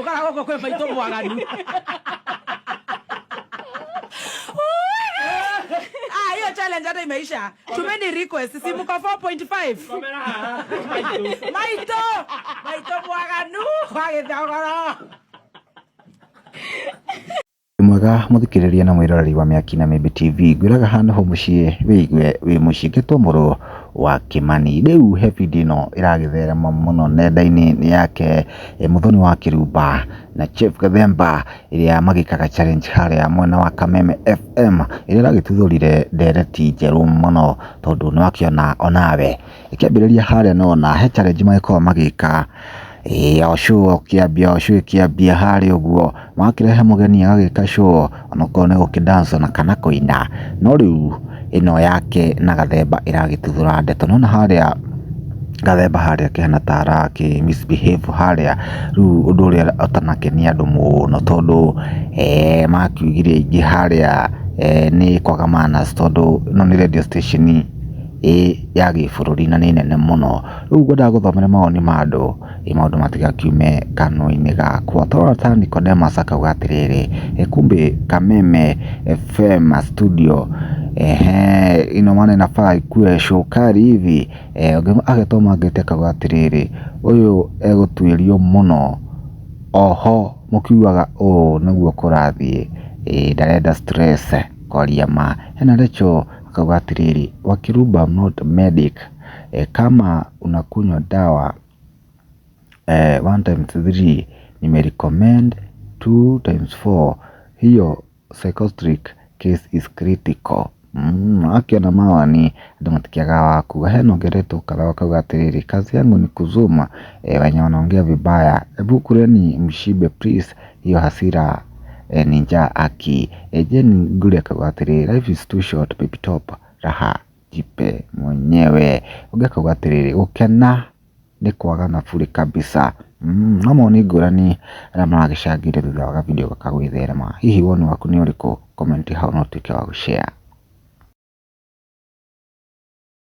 kora goko kwe maito mwaganu hiyo challenge hata imeisha. Tumeni request simu kwa 4.5. Maito mwaganu kwa githogoro. Mwega muthikiriria na mwiroreri wa Miaki na Mĩmbi TV gwiraga hana ho mucie wigwe wi mucingitwo muro wa Kimani. Riu he video ino iragitherema muno nenda-ini ni yake Muthoni wa Kirumba na Chief Gathemba iria magikaga challenge haria mwena wa Kameme FM iria iragituthurire ndereti njeru muno tondu ni wakiona onawe ikiambiriria haria nona he challenge magiko magika show kiambia hari uguo makirehe mugeni agagika show onoko ne gukidance na kana koina no riu ino yake na Gathemba iragituthura ndeto nona haria Gathemba haria kihana tara ki misbehave haria riu undu uria utanakenia andu muno tondu makiugire ingi haria ni kwaga manners tondu no ni radio station ya gĩbũrũri na nĩ nene mũno. Rĩu ngwenda gũthomera mawoni ma andũ maũndũ matigakiume kanua-inĩ gakwa. Torora ta Nicodemus akauga atĩrĩrĩ kumbe Kameme FM studio ino maana inafaa ikuwe shokari hivi. Agatoma ngĩte akauga atĩrĩrĩ ũyũ egũtuĩrio mũno, oho mũkiugaga nĩguo kũrathiĩ ndarenda stress kwaria ma. Hena Recho akauga atĩrĩrĩ wa Kirumba not medic, kama unakunywa dawa 1 times 3 nimerecommend 2 times 4, hiyo psychotic case is critical. Akiona mawani andũ matikiaga wakuga. Hena Ngeretu Karawa akauga atĩrĩrĩ kazi yangu ni kuzuma wenye wanaongea vibaya, hebu kuleni mshibe please, hiyo hasira ninja aki. Jeni Nguri akauga atĩrĩrĩ life is too short baby top, raha jipe mwenyewe. Uge akauga atĩrĩrĩ gukena ni kwaga na bure kabisa. Mawoni ngũrani arĩa maragĩcangĩire thutha wa video gakagwĩtherema. Hihi woni waku nĩ ũrĩkũ? Comment hau no tuĩke wa gũshare.